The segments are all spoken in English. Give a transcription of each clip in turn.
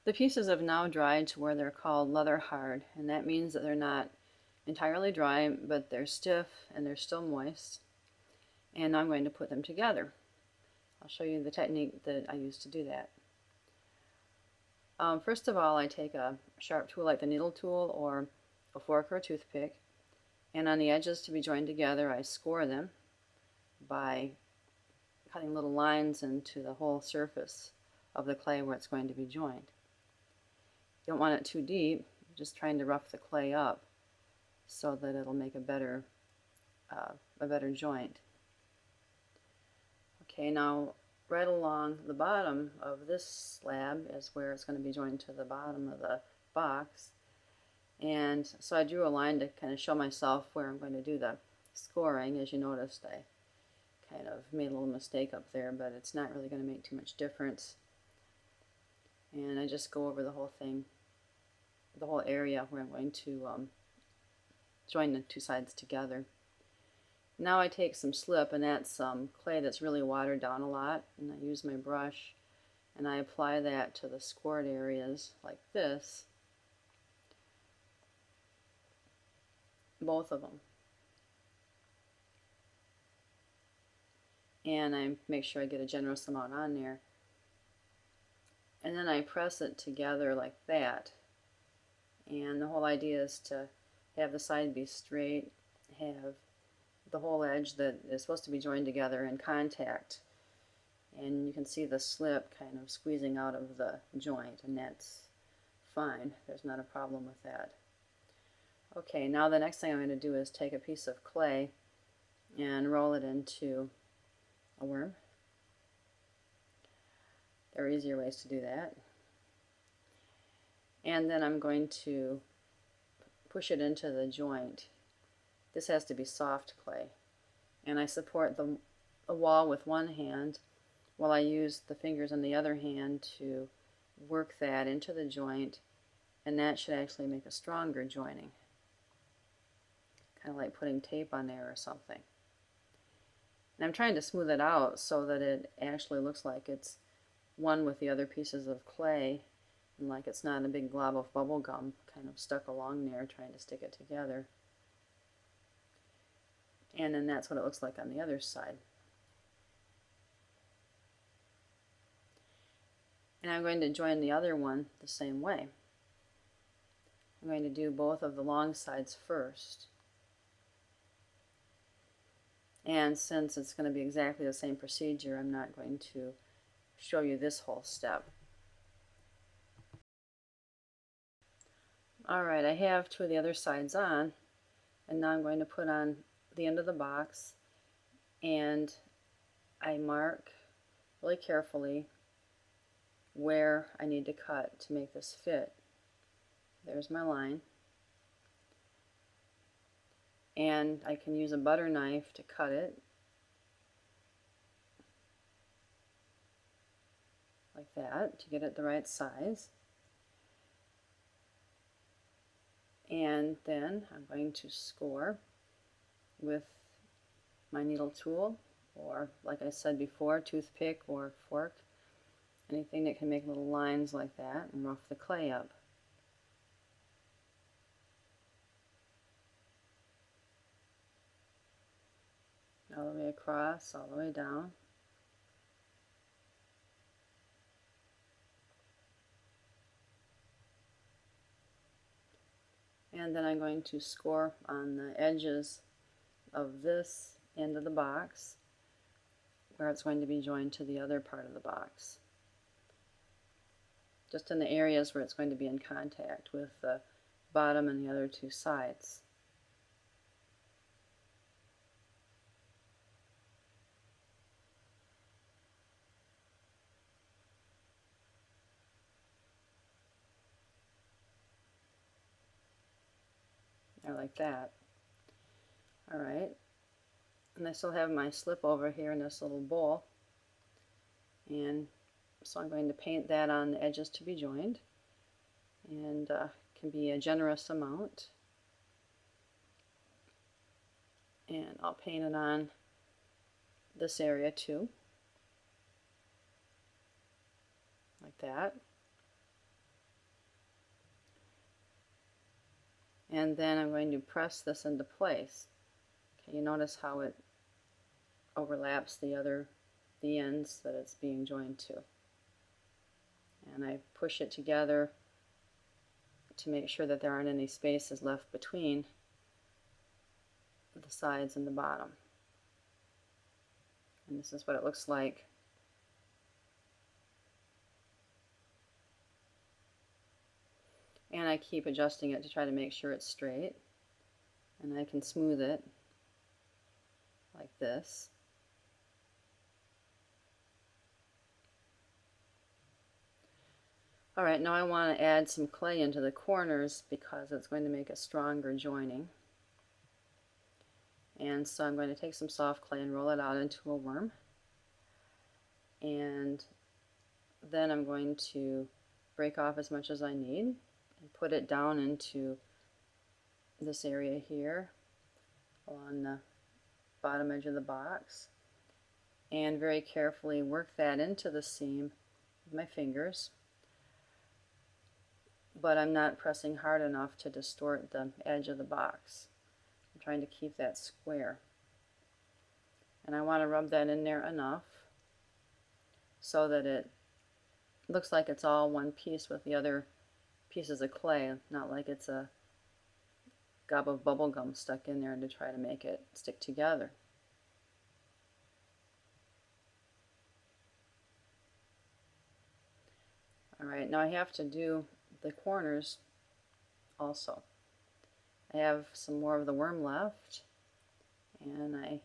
The pieces have now dried to where they're called leather hard, and that means that they're not entirely dry, but they're stiff and they're still moist. And now I'm going to put them together. I'll show you the technique that I use to do that. First of all, I take a sharp tool like the needle tool or a fork or a toothpick, and on the edges to be joined together I score them by cutting little lines into the whole surface of the clay where it's going to be joined. You don't want it too deep, just trying to rough the clay up so that it'll make a better joint. Okay, now right along the bottom of this slab is where it's going to be joined to the bottom of the box. And so I drew a line to kind of show myself where I'm going to do the scoring. As you noticed, I kind of made a little mistake up there, but it's not really going to make too much difference. And I just go over the whole thing, the whole area where I'm going to join the two sides together. Now I take some slip, and that's clay that's really watered down a lot, and I use my brush and I apply that to the scored areas like this, both of them. And I make sure I get a generous amount on there. And then I press it together like that. And the whole idea is to have the side be straight, have the whole edge that is supposed to be joined together in contact. And you can see the slip kind of squeezing out of the joint, and that's fine. There's not a problem with that. Okay, now the next thing I'm going to do is take a piece of clay and roll it into a worm. There are easier ways to do that. And then I'm going to push it into the joint. This has to be soft clay. And I support the wall with one hand while I use the fingers on the other hand to work that into the joint, and that should actually make a stronger joining. Kind of like putting tape on there or something. And I'm trying to smooth it out so that it actually looks like it's one with the other pieces of clay, and like it's not a big glob of bubble gum kind of stuck along there trying to stick it together. And then that's what it looks like on the other side. And I'm going to join the other one the same way. I'm going to do both of the long sides first. And since it's going to be exactly the same procedure, I'm not going to show you this whole step. Alright, I have two of the other sides on, and now I'm going to put on the end of the box, and I mark really carefully where I need to cut to make this fit. There's my line. And I can use a butter knife to cut it like that to get it the right size. And then I'm going to score with my needle tool, or like I said before, toothpick or fork, anything that can make little lines like that, and rough the clay up. All the way across, all the way down. And then I'm going to score on the edges of this end of the box where it's going to be joined to the other part of the box. Just in the areas where it's going to be in contact with the bottom and the other two sides. Or like that. Alright, and I still have my slip over here in this little bowl, and so I'm going to paint that on the edges to be joined, and can be a generous amount, and I'll paint it on this area too, like that. And then I'm going to press this into place. Okay, you notice how it overlaps the ends that it's being joined to. And I push it together to make sure that there aren't any spaces left between the sides and the bottom. And this is what it looks like. And I keep adjusting it to try to make sure it's straight. And I can smooth it like this. Alright, now I want to add some clay into the corners because it's going to make a stronger joining. And so I'm going to take some soft clay and roll it out into a worm. And then I'm going to break off as much as I need and put it down into this area here along the bottom edge of the box, and very carefully work that into the seam with my fingers, but I'm not pressing hard enough to distort the edge of the box. I'm trying to keep that square, and I want to rub that in there enough so that it looks like it's all one piece with the other pieces of clay, not like it's a gob of bubble gum stuck in there to try to make it stick together. Alright, now I have to do the corners also. I have some more of the worm left, and I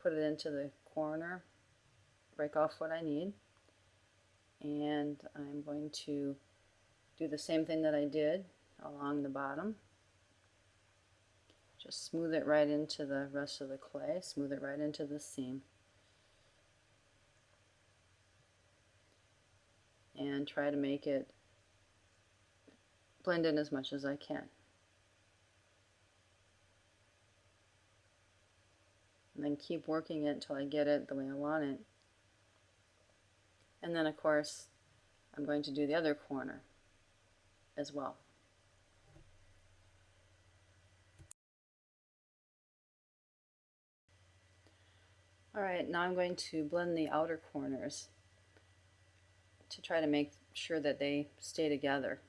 put it into the corner, break off what I need, and I'm going to do the same thing that I did along the bottom. Just smooth it right into the rest of the clay, smooth it right into the seam, and try to make it blend in as much as I can. And then keep working it until I get it the way I want it. And then of course I'm going to do the other corner as well. Alright, now I'm going to blend the outer corners to try to make sure that they stay together.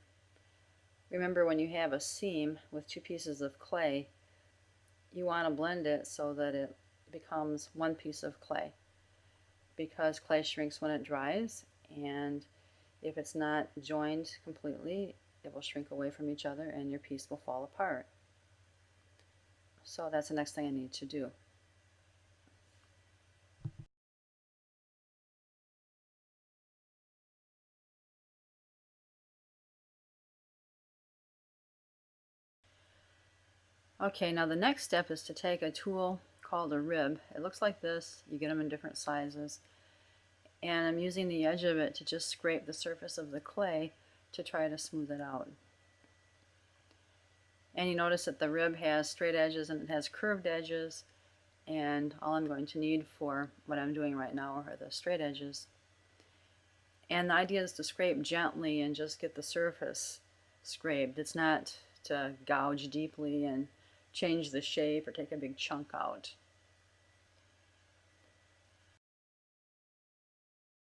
Remember, when you have a seam with two pieces of clay, you want to blend it so that it becomes one piece of clay, because clay shrinks when it dries, and if it's not joined completely, it will shrink away from each other and your piece will fall apart. So that's the next thing I need to do. Okay, now the next step is to take a tool called a rib. It looks like this. You get them in different sizes. And I'm using the edge of it to just scrape the surface of the clay to try to smooth it out. And you notice that the rib has straight edges and it has curved edges, and all I'm going to need for what I'm doing right now are the straight edges. And the idea is to scrape gently and just get the surface scraped. It's not to gouge deeply and change the shape or take a big chunk out.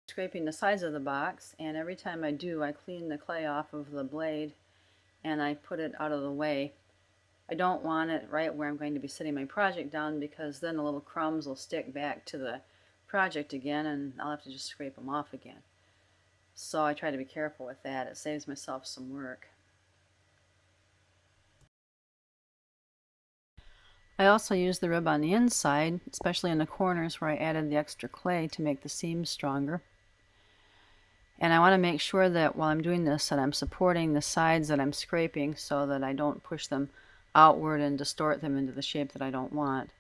Scraping the sides of the box, and every time I do, I clean the clay off of the blade and I put it out of the way. I don't want it right where I'm going to be setting my project down, because then the little crumbs will stick back to the project again and I'll have to just scrape them off again. So I try to be careful with that. It saves myself some work. I also use the rib on the inside, especially in the corners where I added the extra clay to make the seams stronger. And I want to make sure that while I'm doing this that I'm supporting the sides that I'm scraping so that I don't push them outward and distort them into the shape that I don't want.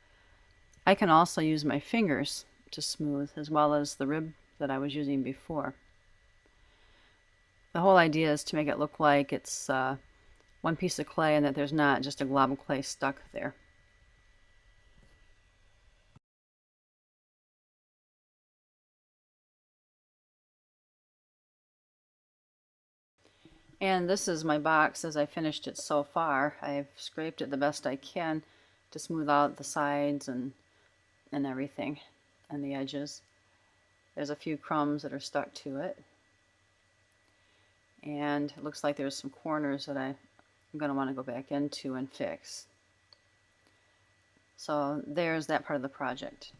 I can also use my fingers to smooth, as well as the rib that I was using before. The whole idea is to make it look like it's one piece of clay and that there's not just a glob of clay stuck there. And this is my box as I finished it so far. I've scraped it the best I can to smooth out the sides and everything and the edges. There's a few crumbs that are stuck to it. And it looks like there's some corners that I'm going to want to go back into and fix. So there's that part of the project.